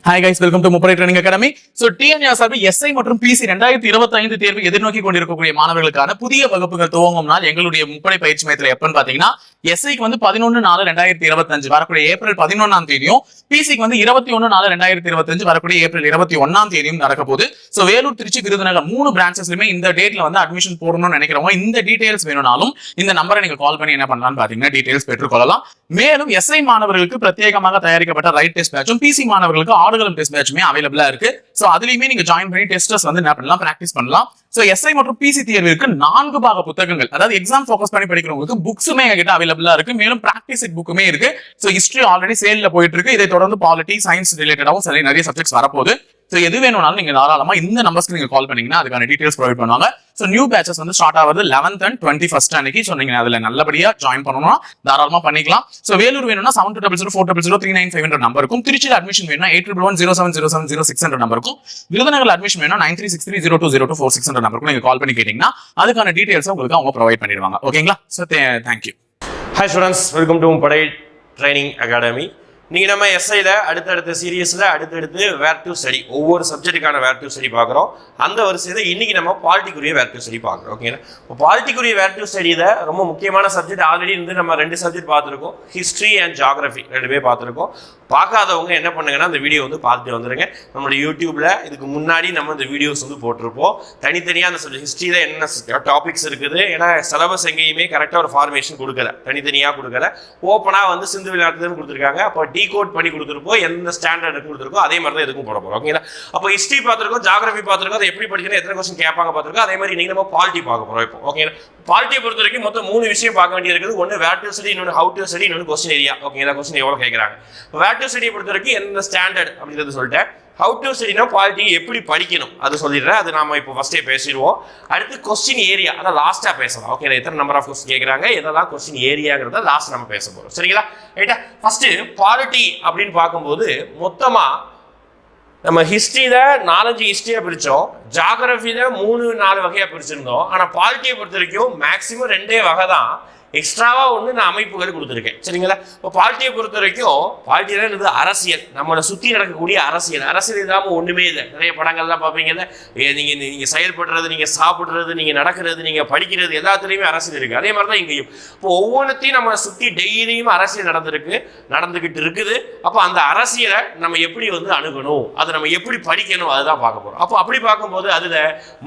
Hi guys, welcome to Mupare Training Academy. So TNSRB SI மற்றும் PC 2025 தேர்வு எதிர்நோக்கி கொண்டிருக்கக்கூடிய மாணவர்களுக்கான புதிய வகுப்புகள் துவங்கும் நாள் எங்களுடைய முப்படை பயிற்சி மையத்தில் எப்பன்னு பாத்தீங்கன்னா SIக்கு வந்து 11/4/2025 வரக்கூடிய ஏப்ரல் 11ஆம் தேதியும் PCக்கு வந்து 21/4/2025 வரக்கூடிய ஏப்ரல் 21ஆம் தேதியும் நடக்க போகுது. சோ வேலூர், திருச்சி, விருதுநகர் 3 பிரான்ச்சஸ்லயுமே இந்த டேட்ல வந்து அட்மிஷன் போடணும்னு நினைக்கிறவங்க இந்த டீடைல்ஸ் வேணும்னாலும் இந்த நம்பரை நீங்க கால் பண்ணி என்ன பண்ணலாம்னு பாத்தீங்கன்னா டீடைல்ஸ் பெற்றுக்கொள்ளலாம். மேலும் SI மாணவர்களுக்கு பிரத்யேகமாக தயாரிக்கப்பட்ட ரைட் டெஸ்ட் பேட்சும் PC மாணவர்களுக்கு ஆடுகளம் டெஸ்ட் பேட்சுமே அவைலபிளா இருக்கு. சோ அதுலயுமே நீங்க ஜாயின் பண்ணி டெஸ்டர்ஸ் வந்து என்ன பண்ணலாம், பிராக்டிஸ் பண்ணலாம். சோ SI மற்றும் PC தேர்விற்கு 4 பாக புத்தகங்கள், அதாவது எக்ஸாம் ஃபோக்கஸ் பண்ணி படிக்கிறவங்களுக்கு புக்ஸுமே எங்ககிட்ட அவைலபிளா இருக்கு. மேலும் பிராக்டிஸ் செட் புக்குமே இருக்கு. சோ ஹிஸ்டரி ஆல்ரெடி சேல்ல போயிட்டு இருக்கு. இதை தொடர்ந்து பாலிட்டி, சயின்ஸ் ரிலேட்டடாவும் சரி நிறைய சப்ஜெக்ட்ஸ் வரப்போகுது. சோ எது வேணும்னாலும் நீங்க தாராளமா இந்த நம்பர்ஸ்க்கு நீங்க கால் பண்ணீங்கன்னா அதுக்கான டீடைல்ஸ் ப்ரொவைட் பண்ணுவாங்க. சோ நியூ பேட்சஸ் வந்து ஸ்டார்ட் ஆகுது 11th and 21st அன்னைக்கு. சோ நீங்க அதுல நல்லபடியா ஜாயின் பண்ணணும்னா தாராளமா பண்ணிக்கலாம். சோ வேலூர் வேணும்னா 720040003995 நம்பர் இருக்கும். திருச்சியில் அட்மிஷன் வேணும்னா 8111070706 நம்பர் இருக்கும். விருதுநகர் அட்மிஷன் வேணும்னா 9363020246 நம்பருக்கு நீங்க கால் பண்ணி கேட்டீங்கன்னா அதுக்கான டீடைல்ஸ் உங்களுக்கு அவங்க ப்ரொவைட் பண்ணிடுவாங்க. ஓகேங்களா? So thank you. Hi students, welcome to முப்படை ட்ரைனிங் அகாடமி. நீங்கள் நம்ம எஸ்ஐயில் அடுத்தடுத்த சீரியஸில் அடுத்தடுத்து வேர் டு ஸ்டடி, ஒவ்வொரு சப்ஜெக்ட்டுக்கான வேர் டு ஸ்டடி பார்க்குறோம். அந்த வரிசையில் இன்றைக்கி நம்ம பாலிட்டிக்குரிய வேர் டு ஸ்டடி பார்க்குறோம். ஓகேங்களா? இப்போ பாலிட்டிக்குரிய வேர் டு ஸ்டடியில் ரொம்ப முக்கியமான சப்ஜெக்ட் ஆல்ரெடி வந்து நம்ம 2 சப்ஜெக்ட் பார்த்துருக்கோம். ஹிஸ்ட்ரி அண்ட் ஜியாகிரஃபி 2 பார்த்துருக்கோம். பார்க்காதவங்க என்ன பண்ணுங்கன்னா அந்த வீடியோ வந்து பார்த்துட்டு வந்துடுங்க. நம்மளுடைய யூடியூப்பில் இதுக்கு முன்னாடி நம்ம இந்த வீடியோஸ் வந்து போட்டிருப்போம். தனித்தனியாக அந்த சப்ஜெக்ட் ஹிஸ்ட்ரியில் என்ன டாபிக்ஸ் இருக்குது, ஏன்னா சிலபஸ் எங்கேயுமே கரெக்டாக ஒரு ஃபார்மேஷன் கொடுக்கல, தனித்தனியாக கொடுக்கல. ஓப்பனாக வந்து சிந்து விளையாட்டுன்னு கொடுத்துருக்காங்க. அப்போ டீகோட் பண்ணி கொடுத்துருப்போம், எந்த ஸ்டாண்டர்ட் கொடுத்துருக்கோம் அதே மாதிரி தான் எதுக்கும் போட போகிறோம். ஓகேங்களா? அப்போ ஹிஸ்ட்ரி பார்த்துருக்கோம், ஜியாகிரஃபி பார்த்துருக்கோம், அதை எப்படி படிக்கணும், எத்தனை கொஸ்டின் கேட்பாங்க பார்த்துருக்கோம். அதே மாதிரி நீங்கள் நம்ம பாலிட்டி பார்க்க போகிறோம் இப்போ. ஓகேங்களா? பாலிட்டியை பொறுத்த வரைக்கும் மொத்தம் 3 விஷயம் பார்க்க வேண்டியது இருக்குது. ஒன்று வேர் டு ஸ்டடி, இன்னொன்று ஹவு டு ஸ்டடி, இன்னொன்று கொஸ்டின் ஏரியா. ஓகேங்களா? கொஸ்டின் எவ்வளோ கேட்குறாங்க. வேர் டு ஸ்டடியை பொறுத்த வரைக்கும் எந்த ஸ்டாண்டர்ட் அப்படின்றது சொல்லிட்டேன். ஹவு டு ஸ்டடினா பாலிட்டி எப்படி படிக்கணும் அது சொல்லிடுறேன். அது நாம இப்போ ஃபர்ஸ்டே பேசிடுவோம். அடுத்து கொஸ்டின் ஏரியா, அதை லாஸ்ட்டாக பேசலாம். ஓகே, எத்தனை நம்பர் ஆஃப் கொஸ்டின் கேட்குறாங்க, எதெல்லாம் கொஸ்டின் ஏரியாங்கிறத லாஸ்ட் நம்ம பேச போகிறோம். சரிங்களா? ரைட்டா? ஃபர்ஸ்ட் பாலிட்டி அப்படின்னு பார்க்கும்போது மொத்தமாக நம்ம ஹிஸ்ட்ரியில் 4-5 ஹிஸ்ட்ரியாக பிரித்தோம், ஜியாகிரஃபியில் 3-4 வகையாக பிரிச்சிருந்தோம். ஆனால் பாலிட்டியை பொறுத்த வரைக்கும் மேக்ஸிமம் 2 வகை தான், எக்ஸ்ட்ராவாக ஒன்று நான் அமைப்புகள் கொடுத்துருக்கேன். சரிங்களா? இப்போ பாலிட்டியை பொறுத்த வரைக்கும் பாலிட்டியில் இது அரசியல், நம்மளை சுற்றி நடக்கக்கூடிய அரசியல். அரசியல் இல்லாமல் ஒன்றுமே இல்லை. நிறைய படங்கள்லாம் பார்ப்பீங்கல்ல, நீங்கள் செயல்படுறது, நீங்கள் சாப்பிட்றது, நீங்கள் நடக்கிறது, நீங்கள் படிக்கிறது, எல்லாத்துலேயுமே அரசியல் இருக்குது. அதே மாதிரி தான் இங்கேயும். இப்போ ஒவ்வொன்றத்தையும் நம்ம சுற்றி டெய்லியும் அரசியல் நடந்துக்கிட்டு இருக்குது. அப்போ அந்த அரசியலை நம்ம எப்படி வந்து அணுகணும், அதை நம்ம எப்படி படிக்கணும், அதுதான் பார்க்க போகிறோம். அப்போ அப்படி பார்க்கும்போது அதில்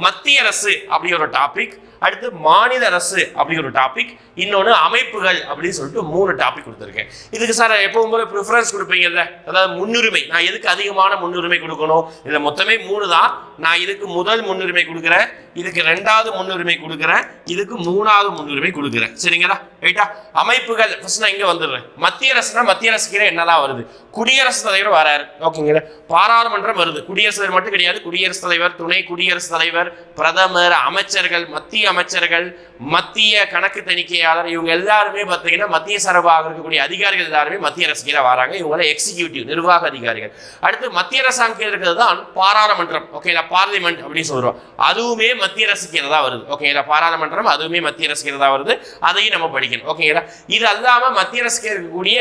மத்திய அரசு அப்படி ஒரு டாபிக், அடுத்து மாநில அரசு அப்படிங்கிற ஒரு டாபிக், இன்னொன்று அமைப்புகள் அப்படின்னு சொல்லிட்டு 3 டாபிக் கொடுத்துருக்கேன். இதுக்கு சார் எப்பவும் போல ப்ரிஃபரன்ஸ் கொடுப்பீங்கல்ல, அதாவது முன்னுரிமை, நான் எதுக்கு அதிகமான முன்னுரிமை கொடுக்கணும், இதில் மொத்தமே 3 தான். நான் இதுக்கு முதல் முன்னுரிமை கொடுக்குறேன், இதுக்கு 2வது முன்னுரிமை கொடுக்குறேன், இதுக்கு 3வது முன்னுரிமை கொடுக்குறேன். சரிங்களா? ரைட்டா? அமைப்புகள் ஃபர்ஸ்ட் நான் இங்கே வந்துடுறேன். மத்திய அரசுனா மத்திய அரசுக்கு என்னெல்லாம் வருது, குடியரசுத் தலைவர் வராரு. ஓகேங்களா? பாராளுமன்றம் வருது. குடியரசுத் தலைவர் மட்டும் கிடையாது, குடியரசுத் தலைவர், துணை குடியரசுத் தலைவர், பிரதமர், அமைச்சர்கள், மத்திய அமைச்சர்கள், மத்திய கணக்கு தணிக்கையாளர், இவங்க எல்லாருமே பார்த்தீங்கன்னா மத்திய சார்பாக இருக்கக்கூடிய அதிகாரிகள் எல்லாருமே மத்திய அரசு கீழே வராங்க. இவங்க எக்ஸிக்யூட்டிவ், நிர்வாக அதிகாரிகள். அடுத்து மத்திய அரசாங்க இருக்கிறது தான் பாராளுமன்றம். ஓகேங்களா? பார்லிமெண்ட் அப்படின்னு சொல்றோம். அதுவுமே மத்திய அரசு கீழே தான் வருது. ஓகேங்களா? பாராளுமன்றம் அதுவுமே மத்திய அரசு கீழே தான் வருது. அதையும் நம்ம படிக்கணும். ஓகேங்களா? இது அல்லாம மத்திய அரசு இருக்கக்கூடிய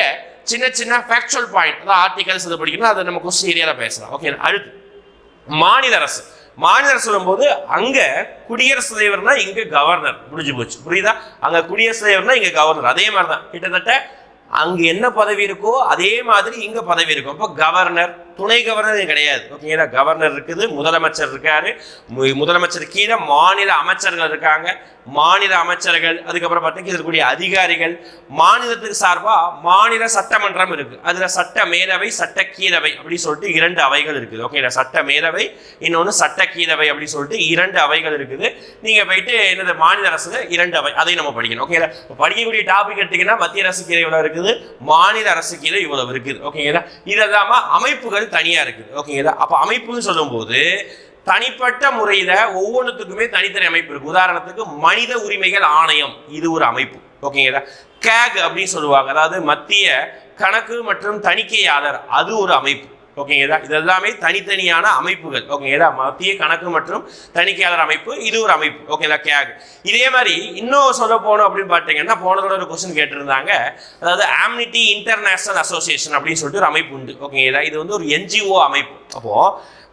சின்ன சின்ன ஃபேக்சுவல் பாயிண்ட், அதாவது ஆர்டிகல்ஸ் அதை படிக்கணும். அதை நம்ம கொஸ்டின் ஏரியாவில் பேசலாம். ஓகே. அடுத்து மாநில அரசு. மாநில அரசு சொல்லும்போது அங்க குடியரசுத் தலைவர்னா இங்க கவர்னர், முடிஞ்சு போச்சு. புரியுதா? அங்க குடியரசுத் தலைவர்னா இங்க கவர்னர். அதே மாதிரி தான் கிட்டத்தட்ட அங்க என்ன பதவி இருக்கோ அதே மாதிரி இங்க பதவி இருக்கும். அப்போ கவர்னர், துணை கவர்னர் கிடையாது. ஓகேங்களா? கவர்னர் இருக்குது, முதலமைச்சர் இருக்காரு, முதலமைச்சர் கீழே மாநில அமைச்சர்கள் இருக்காங்க, மாநில அமைச்சர்கள், அதுக்கப்புறம் பார்த்தீங்கன்னா இருக்கக்கூடிய அதிகாரிகள், மாநிலத்துக்கு சார்பா மாநில சட்டமன்றம் இருக்கு. அதுல சட்ட மேலவை, சட்ட கீழவை அப்படி சொல்லிட்டு 2 அவைகள் இருக்குது. ஓகேங்களா? சட்ட மேலவை, இன்னொன்று சட்ட கீழவை அப்படி சொல்லிட்டு 2 அவைகள் இருக்குது. நீங்க போயிட்டு என்னது மாநில அரசுல 2 அவை, அதையும் நம்ம படிக்கணும். ஓகேங்களா? படிக்கக்கூடிய டாபிக் எடுத்தீங்கன்னா மத்திய அரசு கீழே இவ்வளவு இருக்குது, மாநில அரசு கீழே இவ்வளவு இருக்குது. ஓகேங்களா? இதெல்லாம அமைப்புகள் தனியா இருக்குது. ஓகேங்களா? அப்ப அமைப்புன்னு சொல்லும் போது தனிப்பட்ட முறையில ஒவ்வொன்றுத்துக்குமே தனித்தனி அமைப்பு இருக்கு. உதாரணத்துக்கு மனித உரிமைகள் ஆணையம், இது ஒரு அமைப்பு. ஓகேங்களா? கேக் அப்படின்னு சொல்லுவாங்க, அதாவது மத்திய கணக்கு மற்றும் தணிக்கையாளர், அது ஒரு அமைப்பு. ஓகேங்களா. இது எல்லாமே தனித்தனியான அமைப்புகள். ஓகேங்களா. மத்திய கணக்கு மற்றும் தணிக்கையாளர் அமைப்பு இது ஒரு அமைப்பு. ஓகேங்களா. கேக் இதே மாதிரி இன்னும் சொல்ல போனோம் அப்படின்னு பார்த்தீங்கன்னா போனதோட ஒரு கொஸ்டின் கேட்டிருந்தாங்க. அதாவது ஆம்னிட்டி இன்டர்நேஷனல் அசோசியேஷன் அப்படின்னு சொல்லிட்டு ஒரு அமைப்பு உண்டு. ஓகேங்களா. இது வந்து ஒரு NGO அமைப்பு. அப்போ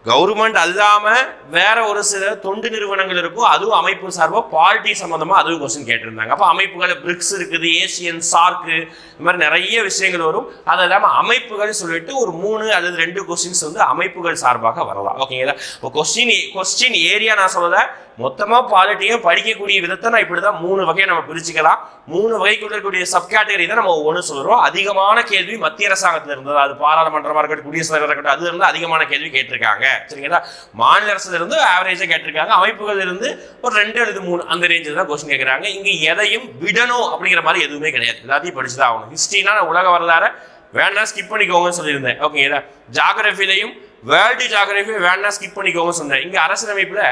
கவர்மெண்ட் அல்லாம வேற ஒரு சில தொண்டு நிறுவனங்கள் இருக்கும், அதுவும் அமைப்பு சார்பாக பாலிட்டி சம்பந்தமா அதுவும் கொஸ்டின் கேட்டிருந்தாங்க. அப்போ அமைப்புகள் பிரிக்ஸ் இருக்குது, ஏசியன், சார்க்கு, இந்த மாதிரி நிறைய விஷயங்கள் வரும். அது இல்லாமல் அமைப்புகள் சொல்லிட்டு ஒரு 3 அல்லது 2 கொஸ்டின்ஸ் வந்து அமைப்புகள் சார்பாக வரலாம். ஓகேங்களா. இப்போ கொஸ்டின் ஏரியா நான் சொல்லல, மொத்தமா பாலிட்டியும் படிக்கக்கூடிய விதத்தை நான் இப்படிதான் 3 வகையை நம்ம பிரிச்சுக்கலாம். 3 வகைக்குள்ள இருக்கக்கூடிய சப் கேட்டகரி தான் நம்ம ஒவ்வொன்று சொல்றோம். அதிகமான கேள்வி மத்திய அரசாங்கத்தில் இருந்தது, அது பாராளுமன்றமா இருக்கட்டும், குடியரசுத் தலைவராக இருக்கட்டும், அது இருந்து அதிகமான கேள்வி கேட்டிருக்காங்க. சரிங்களா. மாநில அரசுல இருந்து ஆவரேஜா கேட்டிருக்காங்க, அமைப்புகள் இருந்து ஒரு 2 அல்லது 3 அந்த ரேஞ்சில் தான் கொஸ்டின் கேட்கறாங்க. இங்க எதையும் விடணும் அப்படிங்கிற மாதிரி எதுவுமே கிடையாது, எல்லாத்தையும் படிச்சுதான் ஆகணும். ஹிஸ்டரினா உலக வரலாறு வேணா ஸ்கிப் பண்ணிக்கோங்கன்னு சொல்லியிருந்தேன். ஓகேங்களா. ஜாகிரபிலையும் வேர்ல்டு ஜாகிரபி வேணா ஸ்கிப் பண்ணிக்கோங்க சொன்னேன். இங்க அரசியலமைப்புல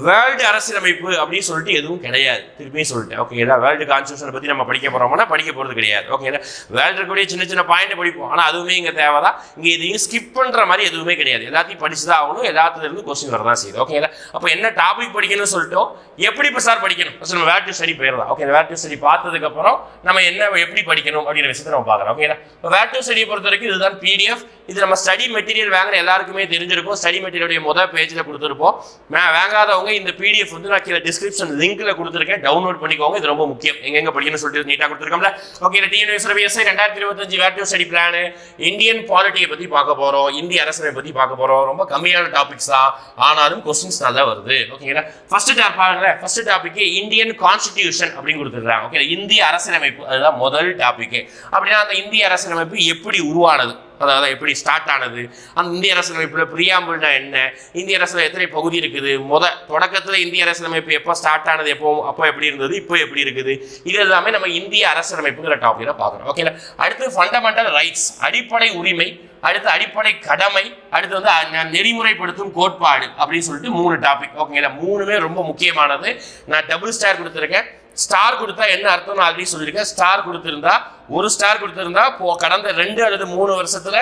வேர்ல்டு அரசியலமைப்பு அப்படின்னு சொல்லிட்டு எதுவும் கிடையாது, திருப்பியும் சொல்லிட்டேன். ஓகேங்களா. வேர்ல்டு கான்ஸ்டியூஷனை பத்தி நம்ம படிக்க போறோம்னா படிக்க போறது கிடையாது. ஓகேங்களா. வேர்ல்டு இருக்கக்கூடிய சின்ன சின்ன பாயிண்ட் படிப்போம், ஆனா அதுவுமே இங்க தேவைதான். இங்க எதையும் ஸ்கிப் பண்ற மாதிரி எதுவுமே கிடையாது, எல்லாத்தையும் படிச்சுதான் ஆகணும். எல்லாத்துல இருந்து கொஸ்டின் வரதான் செய்யுது. ஓகேங்களா. அப்போ என்ன டாபிக் படிக்கணும்னு சொல்லிட்டோம், எப்படி இப்போ சார் படிக்கணும் நம்ம வேர் டு ஸ்டடி போயிடலாம். ஓகே. வேர் டு ஸ்டடி பார்த்ததுக்கு அப்புறம் நம்ம என்ன எப்படி படிக்கணும் அப்படிங்கிற விஷயத்தை நம்ம பார்க்கலாம். ஓகேங்களா. இப்போ வேர் டு ஸ்டடியை பொறுத்த வரைக்கும் இதுதான் PDF. இது நம்ம ஸ்டடி மெட்டீரியல் வாங்குற எல்லாருக்குமே தெரிஞ்சிருக்கும். ஸ்டடி மெட்டீரியலுடைய முதல் பேஜில் கொடுத்துருப்போம். வாங்காதவங்க இந்த PDF வந்து நான் கீழே டிஸ்கிரிப்ஷன் லிங்க்ல கொடுத்துருக்கேன், டவுன்லோட் பண்ணிக்கோங்க. இது ரொம்ப முக்கியம், எங்க படிக்கணும்னு சொல்லிட்டு நீட்டாக கொடுத்துருக்கோம்ல. Okay. TNUSRBSI 2025 where to study plan Indian பாலிட்டியை பத்தி பார்க்க போறோம், இந்திய அரசியலை பத்தி பார்க்க போறோம். ரொம்ப கம்மியான டாபிக்ஸ் தான், ஆனாலும் கொஸ்டின்ஸ் நல்லா வருது. ஓகேங்களா. ஃபர்ஸ்ட் டாபிக் இந்தியன் கான்ஸ்டிடியூஷன் அப்படின்னு கொடுத்துருக்காங்க. ஓகே. இந்திய அரசியலமைப்பு அதுதான் முதல் டாபிக். அப்படின்னா அந்த இந்திய அரசியலமைப்பு எப்படி உருவானது, அதாவது எப்படி ஸ்டார்ட் ஆனது, அந்த இந்திய அரசியலமைப்புல பிரியாம்பிள்னா என்ன, இந்திய அரசியல் எத்தனை பகுதி இருக்குது, தொடக்கத்தில் இந்திய அரசியலமைப்பு எப்போ ஸ்டார்ட் ஆனது, அப்போ எப்படி இருந்தது, இப்போ எப்படி இருக்குது, இது எல்லாமே நம்ம இந்திய அரசியலமைப்புங்கிற டாபிக்ல பார்க்குறோம். ஓகேங்களா. அடுத்து ஃபண்டமெண்டல் ரைட்ஸ் அடிப்படை உரிமை, அடுத்து அடிப்படை கடமை, அடுத்து வந்து நெறிமுறைப்படுத்தும் கோட்பாடு அப்படின்னு சொல்லிட்டு 3 டாபிக். ஓகேங்களா. 3மே ரொம்ப முக்கியமானது. நான் டபுள் ஸ்டார் கொடுத்துருக்கேன். ஸ்டார் கொடுத்தா என்ன அர்த்தம் ஆல்ரெடி சொல்லியிருக்கேன். ஸ்டார் கொடுத்திருந்தா, ஒரு ஸ்டார் கொடுத்திருந்தா கடந்த 2 அல்லது 3 வருஷத்துல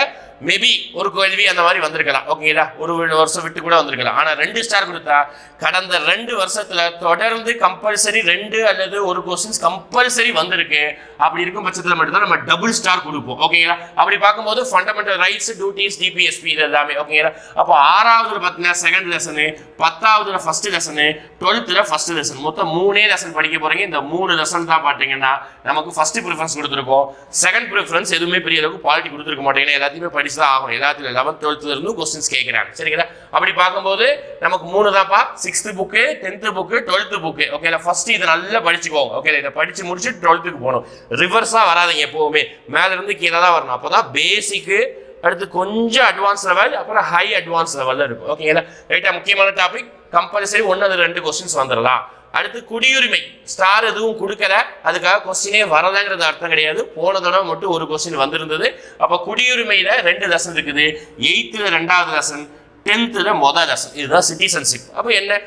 மேபி ஒரு கேள்வி அந்த மாதிரி வந்திருக்கலாம். ஓகேங்களா. ஒரு வருஷம் விட்டு கூட வந்திருக்கலாம். ஆனா 2 ஸ்டார் கொடுத்தா கடந்த 2 வருஷத்துல தொடர்ந்து கம்பல்சரி 2 அல்லது ஒரு கொஸ்டின்ஸ் கம்பல்சரி வந்திருக்கு. அப்படி இருக்கும் பட்சத்தில் மட்டும்தான் நம்ம டபுள் ஸ்டார் கொடுப்போம். ஓகேங்களா. அப்படி பார்க்கும்போது ஃபண்டமெண்டல் ரைட்ஸ், டியூட்டிஸ், DPSP இது எல்லாமே. ஓகேங்களா. அப்போ 6வது பார்த்தீங்கன்னா செகண்ட் லெசனு, 10வது first lesson, 12th first lesson, மொத்தம் 3 லெசன் படிக்க போறீங்க. இந்த 3 லெசன் தான் பார்த்தீங்கன்னா நமக்கு ஃபர்ஸ்ட் ப்ரிஃபரன்ஸ் கொடுத்துருக்கோம். செகண்ட் ப்ரிஃபரன்ஸ் எதுவுமே பெரிய அளவுக்கு குவாலிட்டி கொடுத்துருக்க மாட்டேங்க, எல்லாத்தையுமே படிச்சுதான் ஆகணும். எல்லாத்துல 11th 12th இருந்து கொஸ்டின்ஸ் கேட்கிறாங்க. சரிங்களா. அப்படி பார்க்கும்போது நமக்கு 3 தான்ப்பா, 6th book, 10th book, 12th book. ஓகேங்களா. ஃபர்ஸ்ட் இதை நல்லா படிச்சுக்கோங்க. ஓகே. இதை படிச்சு முடிச்சு 12th போகணும். ரிவர்ஸா வராதுங்க, எப்பவுமே மேல இருந்து கீழே தான் வரணும். அப்போதான் பேசிக்கு, அடுத்து கொஞ்சம் அட்வான்ஸ் லெவல், அப்புறம் ஹை அட்வான்ஸ் லெவல்ல இருக்கும். ஓகேங்களா. ரைட்டா. முக்கியமான டாபிக் கம்பல்சரி 1 அல்லது 2 கொஸ்டின்ஸ் வந்துடலாம். அடுத்து குடியுரிமை, ஸ்டார் எதுவும் கொடுக்கல, அதுக்காக கொஸ்டினே வரலங்கிறது அர்த்தம் கிடையாது. போன தடவை மட்டும் ஒரு கொஸ்டின் வந்திருந்தது. அப்ப குடியுரிமையில 2 லெசன் இருக்குது. 8th 2வது லெசன், 10th முதல் லெசன். இதுதான் சிட்டிசன்ஷிப். அப்போ என்ன,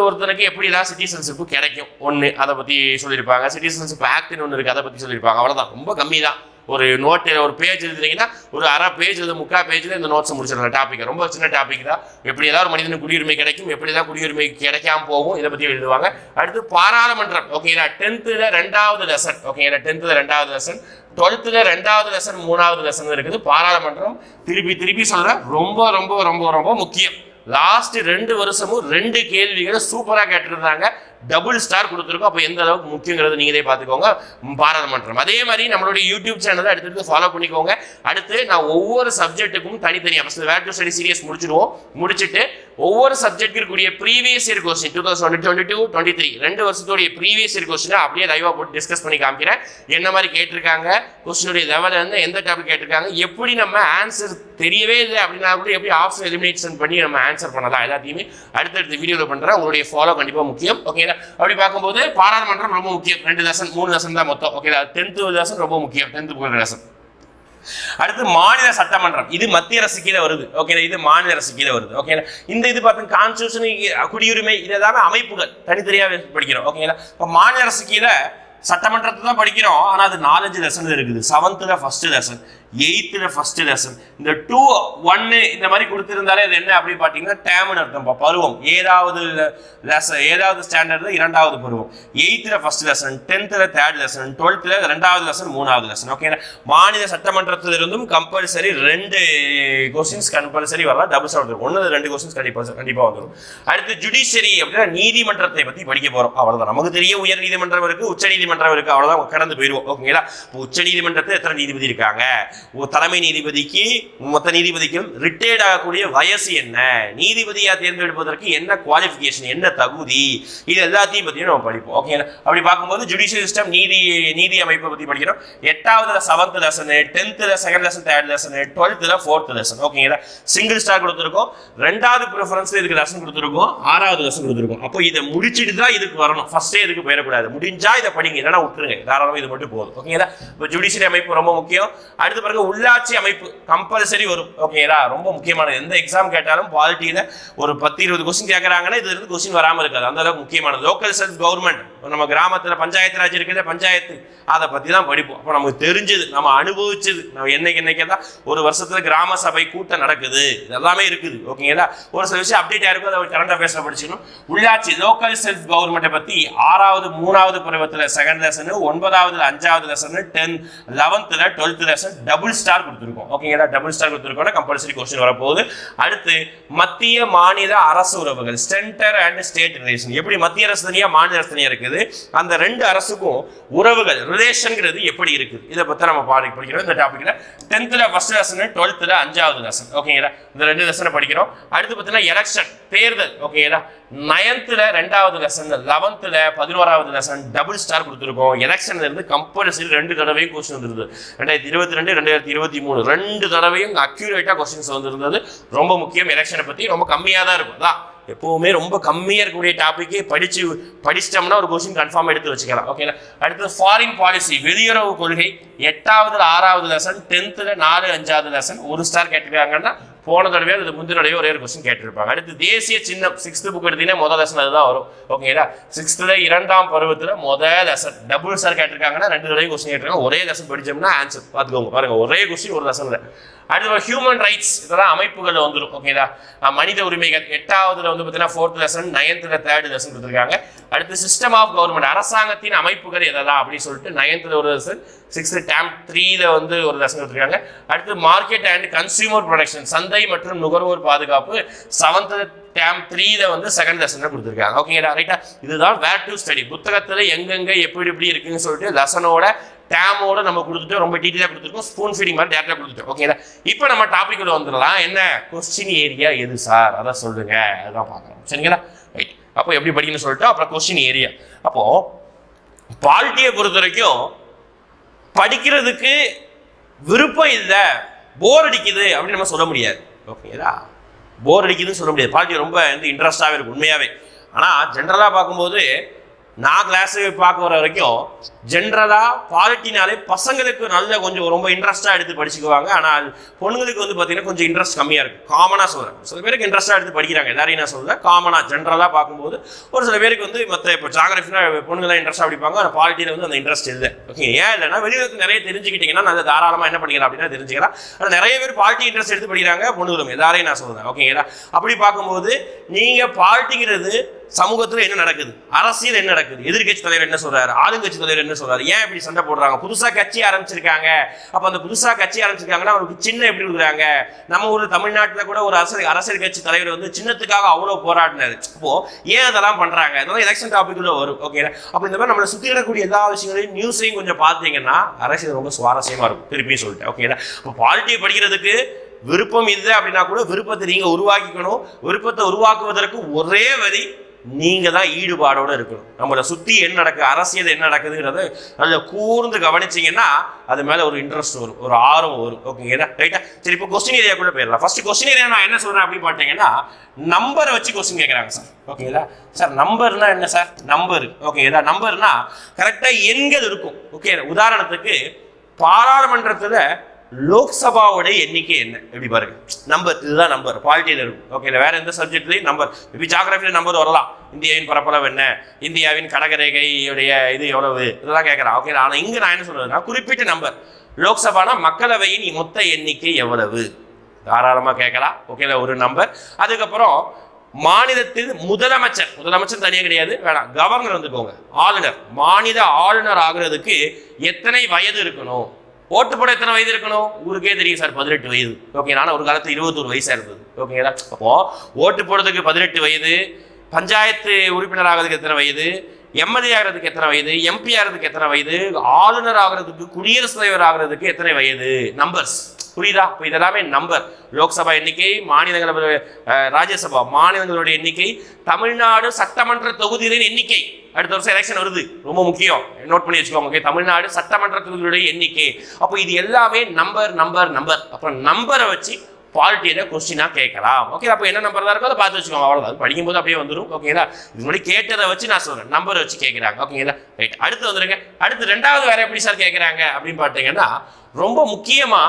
ஒருத்தனுக்கு எப்படிதான் சிட்டிசன்ஷிப் கிடைக்கும் ஒன்று அதை பத்தி சொல்லியிருப்பாங்க. சிட்டிசன்ஷிப் ஆக்ட்னு ஒன்று இருக்கு, அதை பத்தி சொல்லியிருப்பாங்க. அவ்வளவுதான், ரொம்ப கம்மி தான். ஒரு நோட்டில் ஒரு பேஜ் எழுதுறீங்கன்னா ஒரு அரை பேஜ் எழுத 3/4 பேஜில் இந்த நோட்ஸை முடிச்சிடலாம். டாபிக் ரொம்ப சின்ன டாபிக் தான். எப்படி ஏதாவது ஒரு மனிதனுக்கு குடியுரிமை கிடைக்கும், எப்படி தான் குடியுரிமை கிடைக்காம போகும், இதை பற்றி எழுதுவாங்க. அடுத்து பாராளுமன்றம். ஓகேங்களா. 10th 2வது லெசன். ஓகேங்களா. 10th 2வது லெசன், 12th 2வது லெசன், 3வது லெசன் இருக்குது. பாராளுமன்றம் திருப்பி சொல்றேன், ரொம்ப ரொம்ப ரொம்ப ரொம்ப முக்கியம். லாஸ்ட் 2 வருஷமும் 2 கேள்விகளை சூப்பரா கேட்டிருந்தாங்க. டபுள் ஸ்டார் கொடுத்துருக்கோம். அப்போ எந்த அளவுக்கு முக்கியங்கிறது நீங்களே பார்த்துக்கோங்க. பாராளுமன்றம் அதே மாதிரி நம்மளுடைய யூடியூப் சேனலை அடுத்தடுத்து ஃபாலோ பண்ணிக்கோங்க. அடுத்து நான் ஒவ்வொரு சப்ஜெக்ட்டுக்கும் தனித்தனியாக first where to study series முடிச்சுட்டு ஒவ்வொரு சப்ஜெக்ட் இருக்கக்கூடிய ப்ரீவியஸ் இயர் கொஸ்டின் 2022, 23 2 வருஷத்துடைய ப்ரீவியஸ் இயர் கொஸ்டினை அப்படியே லைவாக போட்டு டிஸ்கஸ் பண்ணி காமிக்கிறேன். என்ன மாதிரி கேட்டிருக்காங்க, கொஸ்டினுடைய லெவலில் இருந்து எந்த டாபிக் கேட்டிருக்காங்க, எப்படி நம்ம ஆன்சர் தெரியவே இல்லை அப்படின்னா கூட எப்படி ஆப்ஷன் எலிமினேஷன் பண்ணி நம்ம ஆன்சர் பண்ணலாம், எல்லாத்தையுமே அடுத்தடுத்த வீடியோவில் பண்ணுறேன். உங்களுடைய ஃபாலோ கண்டிப்பாக முக்கியம். ஓகேங்களா. அப்படி பார்க்கும்போது பாராளுமன்றம் ரொம்ப முக்கியம். 2 லெசன் 3 லெசன் தான் மொத்தம். ஓகே. 10th லெசன் ரொம்ப முக்கியம், 10th லெசன். அடுத்து மாநில சட்டமன்றம், இது மத்திய அரசு கீழே வருது. ஓகே. இது மாநில அரசு கீழே வருது. ஓகே. இந்த இது பார்த்தீங்க கான்ஸ்டியூஷன், குடியுரிமை, இது எல்லாமே அமைப்புகள் தனித்தனியாக படிக்கிறோம். ஓகேங்களா. இப்போ மாநில அரசு கீழே சட்டமன்றத்தை தான் படிக்கிறோம். ஆனால் அது 4-5 லெசன் இருக்குது. 7th first lesson, 8th first lesson. இந்த 2-1 இந்த மாதிரி கொடுத்திருந்தாலே அது என்ன அப்படி பாத்தீங்கன்னா டேம்னு அர்த்தம், பருவம். ஏதாவது லெசன், ஏதாவது ஸ்டாண்டர்ட்ல இரண்டாவது பருவம். 8th first lesson, 10th third lesson, 12th ரெண்டாவது லெசன், மூணாவது லெசன். ஓகே, மாநில சட்டமன்றத்திலிருந்தும் கம்பல்சரி 2 கொஸ்டின்ஸ் கம்பல்சரி வரலாம். டபுள் ஸ்டார் வரும், 1-2 கொஸ்டின்ஸ் கண்டிப்பா வந்துடும். அடுத்து ஜுடிஷியரி அப்படின்னா நீதிமன்றத்தை பத்தி படிக்க போறோம், அவ்வளவுதான். நமக்கு தெரிய உயர் நீதிமன்றம் இருக்கு, உச்ச நீதிமன்றம் இருக்கு, அவ்வளவுதான், கடந்து போயிடுவோம். ஓகேங்களா? உச்ச நீதிமன்றத்தில் எத்தனை நீதிபதி இருக்காங்க, தலைமை நீதிபதிக்கு மொத்த நீதிபதிக்கும் ரிட்டையர்ட் ஆகக்கூடிய வயசு என்ன, நீதிபதியா தேர்ந்தெடுப்பதற்கு என்ன குவாலிஃபிகேஷன், என்ன தகுதி, இது எல்லாத்தையும் பத்தியும் நம்ம படிப்போம். ஓகேங்களா? அப்படி பார்க்கும்போது ஜுடிஷியல் சிஸ்டம், நீதி அமைப்பை பத்தி படிக்கிறோம். 8th 7th lesson, 10th 2nd lesson, 3rd lesson, 12th 4th lesson. ஓகேங்களா? சிங்கிள் ஸ்டார் கொடுத்துருக்கோம், 2வது ப்ரிஃபரன்ஸ்ல இதுக்கு லெசன் கொடுத்துருக்கோம், 6வது லெசன் கொடுத்துருக்கோம். அப்போ இதை முடிச்சுட்டு தான் இதுக்கு வரணும், ஃபர்ஸ்டே இதுக்கு போயிடக்கூடாது. முடிஞ்சா இதை படிங்க, இல்லைன்னா விட்டுருங்க, தாராளமாக இது மட்டும் போதும். ஓகேங்களா? இப்போ ஜுடிஷியரி அமைப்பு ரொம்ப முக்கியம். அடுத்த பிறகு உள்ளாட்சி அமைப்பு கம்பல்சரி வரும். ஓகேங்களா? ரொம்ப முக்கியமானது. எந்த எக்ஸாம் கேட்டாலும் பாலிட்டியில ஒரு 10-20 கொஸ்டின் கேட்கறாங்கன்னா இதுல இருந்து கொஸ்டின் வராம இருக்காது, அந்த அளவுக்கு முக்கியமானது. லோக்கல் செல்ஃப் கவர்மெண்ட், நம்ம கிராமத்துல பஞ்சாயத்து ராஜ் இருக்கிற பஞ்சாயத்து, அதை பத்தி தான் படிப்போம். அப்போ நமக்கு தெரிஞ்சது, நம்ம அனுபவிச்சது, நம்ம என்னைக்கு தான் ஒரு வருஷத்துல கிராம சபை கூட்டம் நடக்குது, இதெல்லாமே இருக்குது. ஓகேங்களா? ஒரு சில விஷயம் அப்டேட் ஆயிருக்கும், அதை கரண்ட் அஃபேர்ஸ்ல படிச்சுக்கணும். உள்ளாட்சி லோக்கல் செல்ஃப் கவர்மெண்ட்டை பத்தி 6வது 3வது பருவத்துல 2nd லெசன், 9வது 5வது lesson, 10th 11th 12th lesson double star கொடுத்துருக்கோம். ஓகேங்களா? டபுள் ஸ்டார் கொடுத்துருக்கோம், கம்பல்சரி கொஸ்டின் வரப்போகுது. அடுத்து மத்திய மாநில அரசு உறவுகள், சென்டர் அண்ட் ஸ்டேட் ரிலேஷன். எப்படி மத்திய அரசு தனியா மாநில அரசு தனியா இருக்குது, அந்த 2 அரசுக்கும் உறவுகள் ரிலேஷன்ங்கிறது எப்படி இருக்குது, இதை பத்தி நம்ம படிக்கிறோம் இந்த டாபிக்ல. 10th ஃபர்ஸ்ட் லெசன், 12th 5வது லெசன். ஓகேங்களா? இந்த 2 லெசனை படிக்கிறோம். அடுத்து பார்த்தீங்கன்னா எலெக்ஷன், தேர்தல். ஓகேங்களா? 9th 2வது லெசன், 11th 11வது லெசன் டபுள் ஸ்டார் கொடுத்துருக்கோம். எலெக்ஷன்ல இருந்து கம்பல்சரி 2 தடவையும் கொஸ்டின் வந்துருது. 2022 2023 2 தடவையும் அக்யூரேட்டா கொஸ்டின்ஸ் வந்திருந்தது. ரொம்ப முக்கியம். எலெக்ஷனை பத்தி ரொம்ப கம்மியா தான் இருக்கும், தான் எப்பவுமே ரொம்ப கம்மியா இருக்கக்கூடிய டாபிக்கே படிச்சிட்டோம்னா ஒரு கொஸ்டின் கன்ஃபார்ம் எடுத்து வச்சுக்கலாம். ஓகேங்களா? அடுத்து ஃபாரின் பாலிசி, வெளியுறவு கொள்கை, 8வது 6வது லெசன், 10th 4 5வது லெசன் 1 ஸ்டார் கேட்டிருக்காங்கன்னா போன தடவையோ அது முந்தின தடவையோ ஒரே ஒரு கொஸ்டின் கேட்டிருப்பாங்க. அடுத்து தேசிய சின்னம், 6th புக் எடுத்தீங்கன்னா முதல் லெசன் அதுதான் வரும். ஓகேங்களா? 6th 2ஆம் பருவத்தில் முதல் லெசன் டபுள் ஸ்டார் கேட்டிருக்காங்கன்னா 2 தடவை கொஸ்டின் கேட்டிருக்காங்க. ஒரே லெசன் படிச்சோம்னா ஆன்சர் பார்த்துக்கோங்க, பாருங்க, ஒரே கொஸ்டின் ஒரு லெசன்ல. அடுத்து ஹியூமன் ரைட்ஸ், இதெல்லாம் அமைப்புகள் வந்துடும். ஓகேங்களா? மனித உரிமைகள் 8வதுல வந்து பார்த்தீங்கன்னா 4th lesson, 9th 3rd lesson கொடுத்துருக்காங்க. அடுத்து சிஸ்டம் ஆஃப் கவர்மெண்ட், அரசாங்கத்தின் அமைப்புகள் எதெல்லாம் அப்படின்னு சொல்லிட்டு 9th ஒரு லெசன், 6th term 3ல வந்து ஒரு லெசன் கொடுத்துருக்காங்க. அடுத்து மார்க்கெட் அண்ட் கன்சியூமர் ப்ரொடக்ஷன், சந்தை மற்றும் நுகர்வோர் பாதுகாப்பு, 7th term 3ல வந்து 2nd லெசன் கொடுத்துருக்காங்க. ஓகேங்களா? ரைட்டா? இதுதான் வேர் டு ஸ்டடி. புத்தகத்துல எங்கெங்க எப்படி இருக்குன்னு சொல்லிட்டு லெசனோட டேமோட நம்ம கொடுத்துட்டு ரொம்ப டீட்டெயிலாக கொடுத்துருக்கோம். ஸ்பூன் ஃபீடிங் மாதிரி டேரக்டாக கொடுத்துட்டோம். ஓகேங்களா? இப்போ நம்ம டாபிக் வந்துடலாம். என்ன கொஸ்டின் ஏரியா எது சார், அதான் சொல்லுங்க, அதான் பார்க்கலாம். சரிங்களா? ரைட். அப்போ எப்படி படிக்கணும்னு சொல்லிட்டு அப்புறம் கொஸ்டின் ஏரியா. அப்போ பாலிட்டியை பொறுத்த வரைக்கும் படிக்கிறதுக்கு விருப்பம் இல்லை, போர் அடிக்குது அப்படின்னு நம்ம சொல்ல முடியாது. ஓகேங்களா? போர் அடிக்குதுன்னு சொல்ல முடியாது. பாலிட்டி ரொம்ப இன்ட்ரெஸ்டாகவே இருக்கும் உண்மையாகவே. ஆனால் ஜென்ரலாக பார்க்கும்போது நான் கிளாஸு பார்க்க வர வரைக்கும் ஜென்ரலாக பாலிட்டினாலே பசங்களுக்கு நல்ல கொஞ்சம் ரொம்ப இன்ட்ரெஸ்ட்டாக எடுத்து படிச்சுக்குவாங்க. ஆனால் பொண்ணுங்களுக்கு வந்து பார்த்தீங்கன்னா கொஞ்சம் இன்ட்ரெஸ்ட் கம்மியாக இருக்கும். காமனாக சொல்கிறேன், சில பேருக்கு இன்ட்ரெஸ்ட்டாக எடுத்து படிக்கிறாங்க, எல்லாரையும் நான் சொல்கிறேன். காமனாக ஜென்ரலாக பார்க்கும்போது ஒரு சில பேருக்கு வந்து மற்ற இப்போ ஜாகிரஃபினா பொண்ணுங்களாம் இன்ட்ரெஸ்ட்டாக படிப்பாங்க, ஆனால் பாலிட்டியில் வந்து அந்த இன்ட்ரெஸ்ட் இல்லை. ஓகே, ஏன் இல்லைன்னா வெளியுறவுக்கு நிறைய தெரிஞ்சுக்கிட்டீங்கன்னா நல்ல தாராளமாக என்ன பண்ணிக்கலாம் அப்படின்னா தெரிஞ்சுக்கலாம். ஆனால் நிறைய பேர் பாலிட்டி இன்ட்ரெஸ்ட் எடுத்து படிக்கிறாங்க பொண்ணுங்களும், எல்லாரையும் நான் சொல்கிறேன். ஓகேங்களா? அப்படி பார்க்கும்போது நீங்கள் பாலிட்டிங்கிறது சமூகத்துல என்ன நடக்குது, அரசியல் என்ன நடக்குது, எதிர்கட்சி தலைவர் என்ன சொல்றாரு, ஆளுங்கட்சி தலைவர் என்ன சொல்றாரு, ஏன் இப்படி சண்டை போடுறாங்க, புதுசா கட்சி ஆரம்பிச்சிருக்காங்க, அப்ப அந்த புதுசா கட்சி ஆரம்பிச்சிருக்காங்கன்னா அவங்களுக்கு சின்ன எப்படி கொடுக்குறாங்க. நம்ம ஊர் தமிழ்நாட்டில் கூட ஒரு அரசியல் கட்சி தலைவர் வந்து சின்னத்துக்காக அவ்வளவு போராடினாரு. அப்போ ஏன் அதெல்லாம் பண்றாங்க, அதெல்லாம் எலெக்ஷன் டாபிக்ல வரும். ஓகே, அப்ப இந்த மாதிரி நம்மளை சுத்தி இருக்கக்கூடிய எல்லா விஷயங்களையும் நியூஸையும் கொஞ்சம் பார்த்தீங்கன்னா அரசியல் ரொம்ப சுவாரஸ்யமா இருக்கும். திருப்பி சொல்லிட்டேன். ஓகேங்களா? இப்போ பாலிட்டியை படிக்கிறதுக்கு விருப்பம் இல்லை அப்படின்னா கூட விருப்பத்தை நீங்க உருவாக்கிக்கணும். விருப்பத்தை உருவாக்குவதற்கு ஒரே வழி, நீங்க தான் ஈடுபாடோட இருக்கணும். நம்மளை சுத்தி என்ன நடக்குது, அரசியல் என்ன நடக்குதுங்கிறத நல்ல கூர்ந்து கவனிச்சீங்கன்னா அது மேல ஒரு இன்ட்ரெஸ்ட் வரும், ஒரு ஆர்வம் வரும். ஓகேங்களா? ரைட்டா? சரி, இப்போ கொஸ்டின் ஏரியா கூட போயிடலாம். ஃபர்ஸ்ட் கொஸ்டின் ஏரியா நான் என்ன சொல்றேன் அப்படின்னு பார்த்தீங்கன்னா, நம்பரை வச்சு கொஸ்டின் கேட்கறாங்க சார். ஓகேங்களா? சார் நம்பர்னா என்ன சார்? நம்பர். ஓகேங்களா? நம்பர்னா கரெக்டா எண்கள் இருக்கும். ஓகே, உதாரணத்துக்கு பாராளுமன்றத்துல லோக்சபாவோட எண்ணிக்கை என்ன எப்படி பாருங்க, நம்பர். இதுதான் நம்பர் பாலிட்டியில் இருக்கும். ஓகே, வேற எந்த சப்ஜெக்ட்லையும் நம்பர், இப்போ ஜியோகிராஃபில நம்பர் வரலாம். இந்தியாவின் பரப்பளவு என்ன, இந்தியாவின் கடகரேகையுடைய இது எவ்வளவு, இதெல்லாம் கேட்கறான். ஓகே, ஆனால் இங்க நான் என்ன சொல்றதுன்னா குறிப்பிட்ட நம்பர். லோக்சபானா மக்களவையின் மொத்த எண்ணிக்கை எவ்வளவு? தாராளமா கேட்கலாம். ஓகேங்களா, ஒரு நம்பர். அதுக்கப்புறம் மாநிலத்தில் முதலமைச்சர் தனியா கிடையாது, வேணாம், கவர்னர் வந்துக்கோங்க, ஆளுநர், மாநில ஆளுநர் ஆகுறதுக்கு எத்தனை வயது இருக்கணும்? ஓட்டு போட எத்தனை வயது இருக்கணும்? ஊருக்கே தெரியும் சார், 18 வயது. ஓகே, நான் ஒரு காலத்துல 21 வயசா இருந்தது. ஓகேங்களா, அப்போ ஓட்டு போடுறதுக்கு 18 வயது, பஞ்சாயத்து உறுப்பினர் ஆகிறதுக்கு எத்தனை வயது, எம்எல்ஏ ஆகிறதுக்கு எத்தனை வயது, எம்பி ஆகிறதுக்கு எத்தனை வயது, ஆளுநர் ஆகிறதுக்கு, குடியரசுத் தலைவர் ஆகிறதுக்கு எத்தனை வயது? நம்பர்ஸ், புரியுதா? இப்போ இதெல்லாமே நம்பர். லோக்சபா எண்ணிக்கை, மாநிலங்களவை, ராஜ்யசபா மாநிலங்களுடைய எண்ணிக்கை, தமிழ்நாடு சட்டமன்ற தொகுதிகளின் எண்ணிக்கை. அடுத்த வருஷம் எலெக்ஷன் வருது, ரொம்ப முக்கியம், நோட் பண்ணி வச்சுக்கோங்க. ஓகே, தமிழ்நாடு சட்டமன்ற தொகுதிகளுடைய எண்ணிக்கை. அப்போ இது எல்லாமே நம்பர். அப்புறம் நம்பரை வச்சு பாலிட்டியில கொஸ்டினா கேட்கலாம். ஓகே, அப்போ என்ன நம்பர் தான் இருக்கோ அதை பார்த்து வச்சுக்கோங்க, அவ்வளோதான். படிக்கும்போது அப்படியே வந்துடும். ஓகேங்களா, இது முன்னாடி கேட்டதை வச்சு நான் சொல்றேன், நம்பரை வச்சு கேட்குறாங்க. ஓகேங்களா, ரைட். அடுத்து வந்துருங்க. அடுத்து ரெண்டாவது வேற எப்படி சார் கேட்குறாங்க அப்படின்னு பார்த்தீங்கன்னா, ரொம்ப முக்கியமா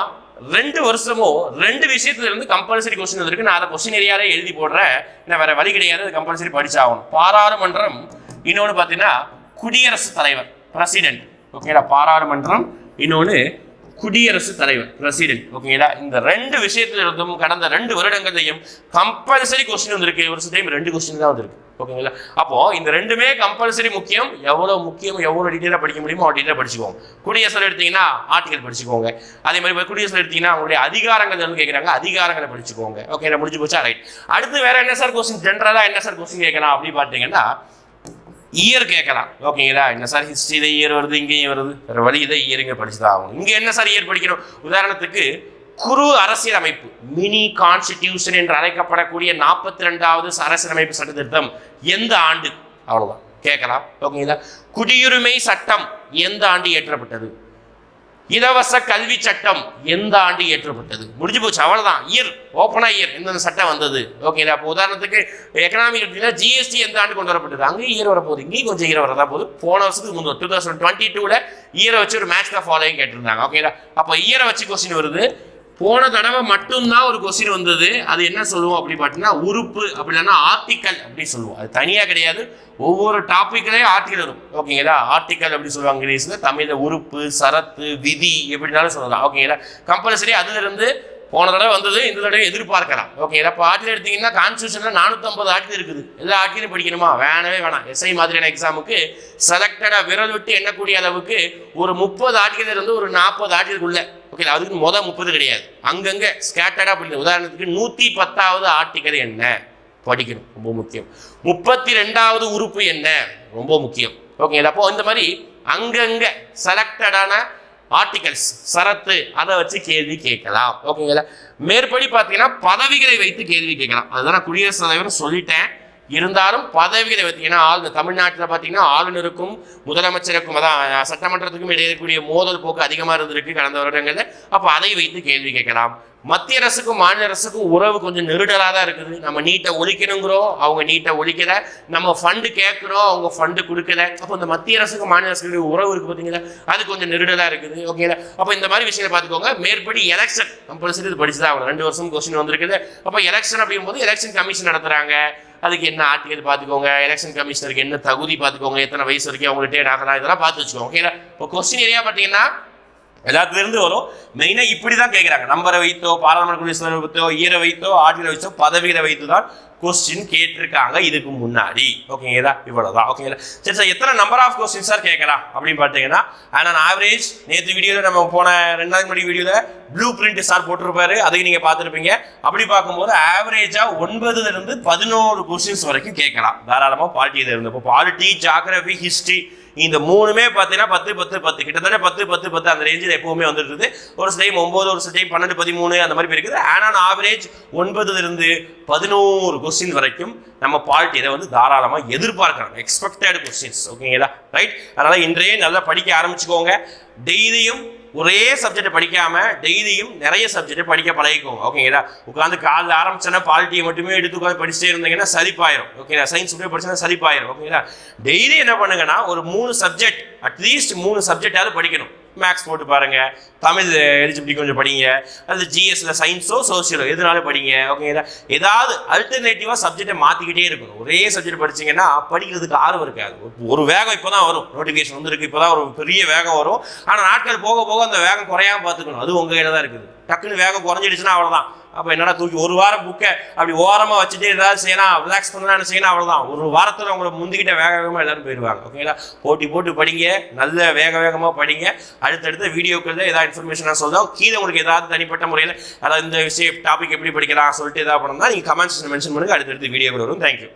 2 வருஷமும் 2 விஷயத்துல இருந்து கம்பல்சரி கொஸ்டின் இருக்கு. நான் அதை கொஸ்டின் ஏரியாலே எழுதி போடுறேன், நான் வேற வழி கிடையாது, அது கம்பல்சரி படிச்சாகணும். பாராளுமன்றம், இன்னொன்று பார்த்தீங்கன்னா குடியரசுத் தலைவர், பிரசிடென்ட். ஓகேங்களா, பாராளுமன்றம், இன்னொன்று குடியரசுத் தலைவர், பிரசிடென்ட். ஓகேங்களா, இந்த 2 விஷயத்துல இருந்தும் கடந்த 2 வருடங்களையும் கம்பல்சரி கொஸ்டின் வந்திருக்கு. ஒரு சில டைம் 2 கொஸ்டின் தான் வந்திருக்கு. ஓகேங்களா, அப்போ இந்த 2மே கம்பல்சரி முக்கியம். எவ்வளவு டீட்டெயிலாக படிக்க முடியுமோ அவ்வளோ டீட்டெயிலாக படிச்சுக்கோங்க. குடியரசுல எடுத்தீங்கன்னா ஆர்டிகல் படிச்சுக்கோங்க. அதே மாதிரி குடியரசுல எடுத்தீங்கன்னா அவங்களுடைய அதிகாரங்கள் வந்து கேட்குறாங்க, அதிகாரங்களை படிச்சுக்கோங்க. ஓகே, முடிஞ்சு போச்சா? ரைட். அடுத்து வேற என்ன சார் கொஸ்டின், ஜென்ரலா என்ன சார் கொஸ்டின் கேட்கலாம் அப்படின்னு பார்த்தீங்கன்னா, இயர் கேட்கலாம். ஓகேங்களா, என்ன சார் ஹிஸ்டரியில இயர் வருது, இங்கேயும் வருது, வேற வழி இதை இயருங்க படிச்சுதான் ஆகணும். இங்க என்ன சார் இயர் படிக்கணும்? உதாரணத்துக்கு குறு அரசியலமைப்பு, மினி கான்ஸ்டிடியூஷன் என்று அழைக்கப்படக்கூடிய 42வது அரசியலமைப்பு சட்ட திருத்தம் எந்த ஆண்டு? அவ்வளவுதான் கேட்கலாம். ஓகேங்களா, குடியுரிமை சட்டம் எந்த ஆண்டு இயற்றப்பட்டது? இலவச கல்வி சட்டம் எந்த ஆண்டு இயற்றப்பட்டது? முடிஞ்சு போச்சு, அவ்வளவுதான். இயர், ஓப்பனா இயர், எந்த சட்டம் வந்தது? ஓகேங்களா, அப்போ உதாரணத்துக்கு எக்கனாமிக் எடுத்தீங்கன்னா ஜிஎஸ்டி எந்த ஆண்டு கொண்டு வரப்பட்டது? அங்கேயும் இயர் வரப்போகுது, இங்கேயும் கொஞ்சம் இயர் வரதா போகுது. போன வருஷத்துக்கு முந்தைய 2022 இயரை வச்சு ஒரு மேட்ச் தான் ஃபாலோயிங் கேட்டிருந்தாங்க. ஓகேங்களா, அப்போ இயரை வச்சு கொஸ்டின் வருது. போன தடவை மட்டும்தான் ஒரு கொஸ்டின் வந்தது, அது என்ன சொல்லுவோம் அப்படி பார்த்தீங்கன்னா உறுப்பு, அப்படி இல்லைன்னா ஆர்டிக்கல் அப்படி சொல்லுவோம். அது தனியாக கிடையாது, ஒவ்வொரு டாபிக்லேயும் ஆர்டிக்கல் வரும். ஓகேங்களா, ஆர்டிக்கல் அப்படி சொல்லுவாங்க இங்கிலீஷில், தமிழில் உறுப்பு, சரத்து, விதி எப்படினாலும் சொல்லலாம். ஓகேங்களா, கம்பல்சரி அதுல இருந்து போன தடவை வந்தது, இந்த தடவை எதிர்பார்க்கலாம். ஓகேங்களா, இப்போ ஆர்டிகல் எடுத்தீங்கன்னா கான்ஸ்டியூஷன்ல 450 ஆர்டிகல் இருக்குது. எல்லா ஆர்டிகலும் படிக்கணுமா? வேணாம். எஸ்ஐ மாதிரியான எக்ஸாமுக்கு செலக்டடா விரல் விட்டு எண்ணக்கூடிய அளவுக்கு ஒரு 30 ஆர்டிகல் இருந்து ஒரு 40 ஆர்டிகளுக்குள்ள. ஓகே, அதுக்கு 30 கிடையாது, அங்கங்க ஸ்கேட்டர்டா படிக்கணும். உதாரணத்துக்கு 110வது ஆர்டிகல் என்ன படிக்கணும், ரொம்ப முக்கியம். 32வது உறுப்பு என்ன, ரொம்ப முக்கியம். ஓகேங்களா, அப்போ இந்த மாதிரி அங்கங்க செலக்டடான ஆர்டிகல்ஸ், சரத்து, அதை வச்சு கேள்வி கேட்கலாம். ஓகேங்களா, மேற்படி பார்த்தீங்கன்னா பதவிகளை வைத்து கேள்வி கேட்கலாம். அதுதான் நான் குடியரசுத் தலைவர் சொல்லிட்டேன், இருந்தாலும் பதவிகளை வைத்து, ஏன்னா தமிழ்நாட்டில் பார்த்தீங்கன்னா ஆளுநருக்கும் முதலமைச்சருக்கும், அதான் சட்டமன்றத்துக்கும் இடையே இருக்கக்கூடிய மோதல் போக்கு அதிகமாக இருந்திருக்கு கடந்த வருடங்களில். அப்போ அதை வைத்து கேள்வி கேட்கலாம். மத்திய அரசுக்கும் மாநில அரசுக்கும் உறவு கொஞ்சம் நெருடலாக தான் இருக்குது. நம்ம நீட்டை ஒழிக்கணுங்கிறோம், அவங்க நீட்டை ஒழிக்கல. நம்ம ஃபண்டு கேட்குறோம், அவங்க ஃபண்டு கொடுக்கல. அப்போ இந்த மத்திய அரசுக்கும் மாநில அரசுக்கும் உறவு இருக்குது பார்த்தீங்களா, அது கொஞ்சம் நெருடலாக இருக்குது. ஓகேங்களா, அப்போ இந்த மாதிரி விஷயத்தை பார்த்துக்கோங்க. மேற்படி எலெக்ஷன் கம்பல்சரி இது படிச்சுதான் ஆகணும். 2 வருஷம் கொஸ்டின் வந்திருக்குது. அப்போ எலெக்ஷன் அப்படிங்கும்போது எலெக்ஷன் கமிஷன் நடத்துறாங்க, அதுக்கு என்ன ஆர்டிகல் பார்த்துக்கோங்க, எலெக்ஷன் கமிஷனருக்கு என்ன தகுதி பார்த்துக்கோங்க, எத்தனை வயசு வரைக்கும் அவங்க ரிட்டையர்ட் ஆகலாம், இதெல்லாம் பார்த்து வச்சுக்கோங்க. ஓகேங்களா, இப்போ கொஸ்டின் ஏரியா பார்த்தீங்கன்னா எல்லாத்துல இருந்து வரும். மெயினா இப்படிதான் கேட்கிறாங்க, நம்பரை வைத்தோ, பாராளுமன்ற குடியரசு வைத்தோ, இயரை வைத்தோ, ஆட்சிகளை வைத்தோ, பதவிகளை வைத்து தான் கொஸ்டின் கேட்டிருக்காங்க இதுக்கு முன்னாடி. ஓகேங்களா, இவ்வளவுதான். ஓகேங்களா, சரி சார், எத்தனை நம்பர் ஆஃப் கொஸ்டின் சார் கேட்கலாம் அப்படின்னு பார்த்தீங்கன்னா, ஆனால் ஆவரேஜ் நேற்று வீடியோவில் நம்ம போன 2வது மணி வீடியோவில் ப்ளூ பிரிண்ட் சார் போட்டிருப்பாரு, அதையும் நீங்க பார்த்துருப்பீங்க. அப்படி பார்க்கும்போது ஆவரேஜா 9ல இருந்து 11 கொஸ்டின்ஸ் வரைக்கும் கேட்கலாம் தாராளமாக. பாலிட்டியில இருந்து இப்போ பாலிட்டி, ஜியாகிரபி, ஹிஸ்டரி இந்த 3மே பார்த்தீங்கன்னா 10 10 10 கிட்டத்தட்ட 10 10 10 அந்த ரேஞ்சில் எப்பவுமே வந்துட்டு இருக்குது. ஒரு சில டைம் 9, ஒரு சில டைம் 12 13 அந்த மாதிரி இருக்குது. ஆனால் ஆவரேஜ் 9ல இருந்து 11 கொஸ்டின் வரைக்கும் நம்ம பாலிட்டியில வந்து தாராளமாக எதிர்பார்க்கலாம், எக்ஸ்பெக்டட் கொஸ்டின்ஸ். ஓகேங்களா, ரைட். அதனால இன்றையே நல்லா படிக்க ஆரம்பிச்சுக்கோங்க. டெய்லியும் ஒரே சப்ஜெக்ட் படிக்காம டெய்லியும் நிறைய சப்ஜெக்ட் படிக்க பழகிக்கோங்க. ஓகேங்களா, உட்காந்து காலைல ஆரம்பிச்சோன்னா பாலிட்டியை மட்டுமே எடுத்து உட்காந்து படிச்சுட்டே இருந்தீங்கன்னா சலிப்பாயிரும். ஓகேங்களா, சயின்ஸ் மட்டுமே படிச்சா சலிப்பாயிரும். ஓகேங்களா, டெய்லி என்ன பண்ணுங்கன்னா ஒரு 3 சப்ஜெக்ட், அட்லீஸ்ட் 3 சப்ஜெக்டாவது படிக்கணும். மேக்ஸ் போட்டு பாருங்க, தமிழ் எலிஜிபிலிட்டி கொஞ்சம் படிங்க, அது ஜிஎஸ்ல சயின்ஸோ சோசியலோ எதுனாலும் படிங்க. ஓகேங்களா? ஏதாவது அல்டர்னேட்டிவா சப்ஜெக்டை மாத்திக்கிட்டே இருக்கணும். ஒரே சப்ஜெக்ட் படிச்சீங்கன்னா படிக்கிறதுக்கு ஆர்வம் இருக்காது. ஒரு வேகம் இப்போதான் வரும், நோட்டிஃபிகேஷன் வந்துருக்கு, இப்போதான் ஒரு பெரிய வேகம் வரும். ஆனா நாட்கள் போக போக அந்த வேகம் குறையாம பார்த்துக்கணும். அது உங்க கையில தான் இருக்குது. டக்குன்னு வேகம் குறைஞ்சிடுச்சுன்னா அவ்வளவுதான். அப்போ என்னடா தூக்கி ஒரு வாரம் புக்கை அப்படி ஓரமாக வச்சுட்டு ஏதாவது செய்யலாம், ரிலாக்ஸ் பண்ணலாம்னு செய்யணும், அவ்வளோதான். ஒரு வாரத்தில் உங்களை முந்திக்கிட்ட வேகமாக எல்லாரும் போயிடுவாங்க. ஓகேங்களா? போட்டி போட்டு படிங்க, நல்ல வேகமாக படிங்க. அடுத்தடுத்த வீடியோக்கள் ஏதாவது இன்ஃபர்மேஷன் நான் சொல்றோம். கீழே உங்களுக்கு ஏதாவது தனிப்பட்ட முறையில் அதாவது இந்த விஷயம் டாபிக் எப்படி படிக்கலாம் சொல்லிட்டு ஏதாவது பண்ணணும்னா நீங்கள் கமெண்ட்ஸ் மென்ஷன் பண்ணுங்க. அடுத்தடுத்து வீடியோக்கள் வரும். தேங்க்யூ.